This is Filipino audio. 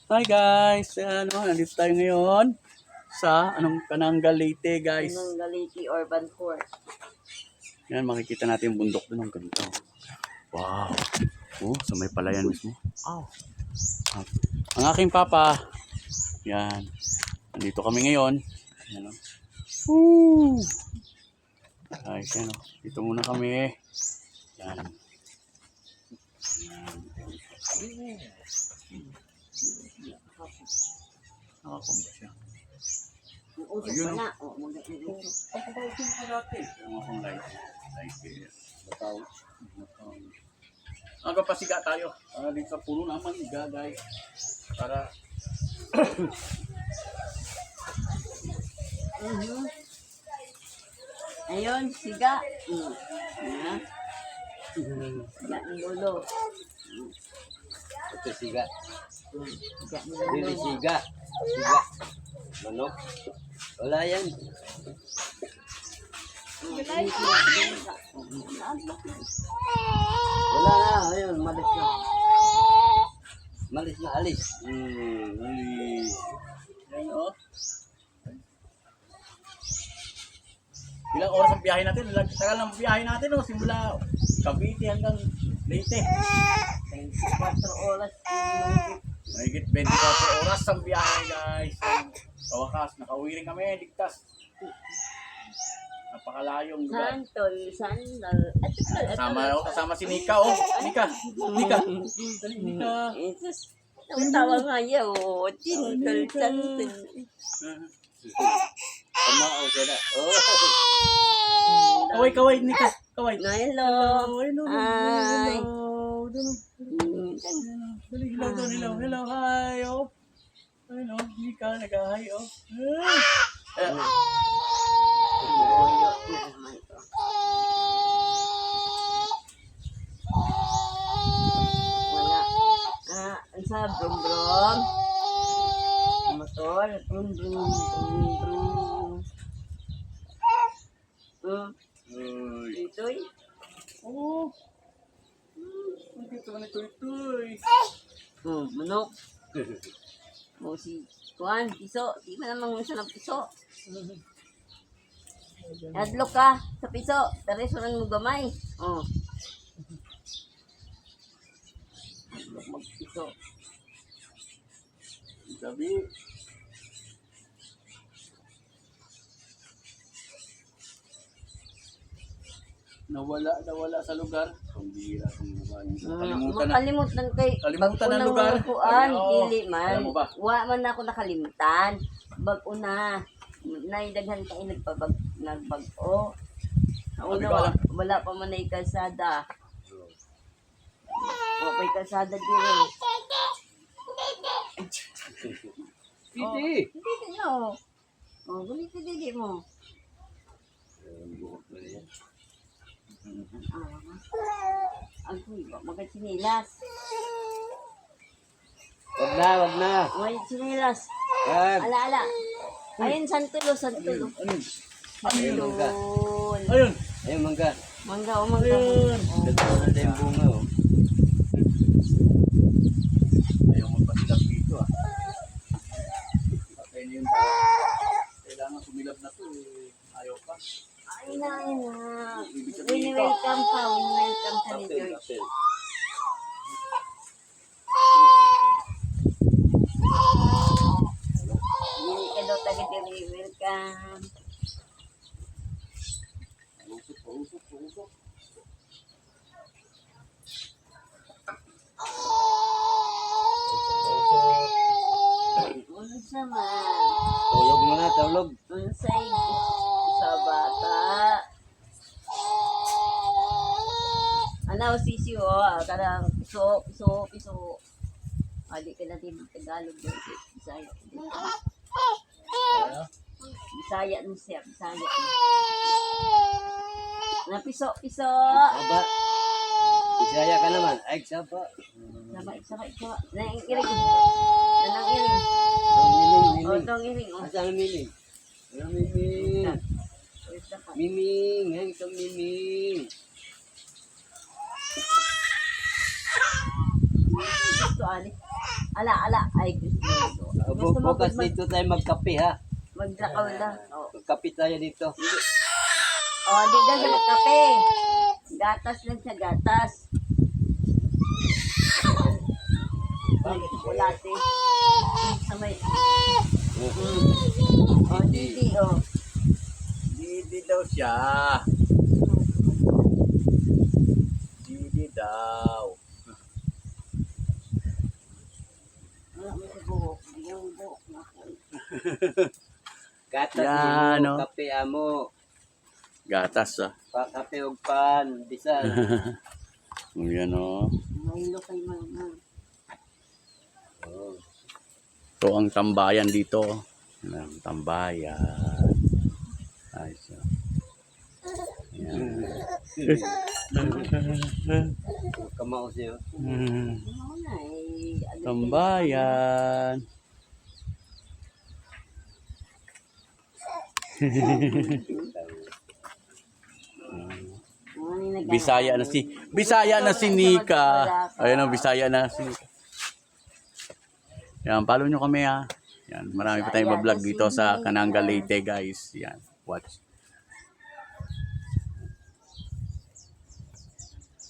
Hi guys! Nandito tayo ngayon sa Kanangal Leyte guys. Kanangal Leyte Urban Core. Yan, makikita natin yung bundok doon ng ganito. Wow! Oh, sa may palayan mismo. Oh. Ang aking papa, yan. Nandito kami ngayon. Yan, woo! Guys, yan, dito muna kami. Yan. Nakakumba siya. Ayun o. Pagkakausin ko dati. Yung akong light here. Bataw. Magpapasiga tayo. Dito sa puno naman, higa guys. Para... Ayun, siga. Siga ng ulo. Ito siga. Siga ng ulo. Dili siga. Siga. Manok. Wala yan. Wala na. Ayun, malis na. Malis na, alis. Alis. Yan o. Ilang oras ang biyahe natin? Tagal ng biyahe natin o. Simula Cavite hanggang Leyte. 24 oras. Mahigit 24 oras ang biyahe guys. Sa wakas, nakauwi rin kami, ligtas. Napakalayong lugar. Sandal. Kasama si Nika oh. Nika. Dali Nika. Ang tawag nga niya, Tinkle Sandal. Tama o sana. Kaway Nika. Kaway. Hello. Hi. Dali, hello, hi, oh. Ayun, oh, Nika, nag-hi, oh. Wala. Sa brum-brum. Motor. Brum-brum. Ito'y. Oh. Ito na ito'y. Manok. Si Juan, piso. Di ba namang isa ng piso? Hadlok ka sa piso. Taresunan mo gamay. Hadlok magpiso. Sabi. Nawala sa lugar. Pambira kung Makalimutan kay Kalimutan ang lugar. Dili man. Alam mo ba? Wa man ako nakalimutan. Bag-o na. Naidaghan kay nagbag-o. Wala pa man ay kalsada. Wa pa'y kalsada diri. Hindi. Hindi no. Gulit dili mo. Agoy, magkachinilas. Wag na. May chinilas. Wag. Ala. Ayun, santulo. Ayun. Ayun. Ayun. Ayun, mangga. Mangga. Ayun. Ganda na yung bunga o. Ayaw magpasilap dito ah. Patay na yung kailangan sumilap na to eh. Ayaw pa. Ay na. Welcome ka ni George. Hindi ka daw taga-diri. Welcome. Pausok. Unsa man. Tulog mo na, tulog. Unsay sa bata. Ano, sisiyo, karang piso. Di ka natin Tagalog doon. Bisaya no siya, Bisaya no. Na piso. Saba. Bisaya ka naman. Ay, saba. Saba. Nang iring. Tong iring. Asal miling? Ano miming? Miming. Yan itong miming. Gusto ali. Ala. Ay, gusto mo Bukas dito tayo magkape ha. maglakaw na. Oh. Magkape tayo dito. Oh, hindi na siya magkape. Gatas lang siya, gatas. Ay, chocolate. Sa may... Oh, Didi, oh. Didi daw siya. Didi daw. Wala mo sa buhok. Yung buhok na ako. Gatas Yan, mo, no? kape amo. Gatas ah. Kape og pan, bisan. Yan o. Mahilo kay mama. Oh. Ito ang tambayan dito. Yan ang tambayan. Ayos ah. Yan. Kamao siya. Ano na eh. Tambayan. Bisaya na si Nika. Ayun ang Bisaya na si Nika. Yan, follow nyo kami ha. Yan, marami pa tayong vlog dito sa Kananga Leyte guys. Yan, watch.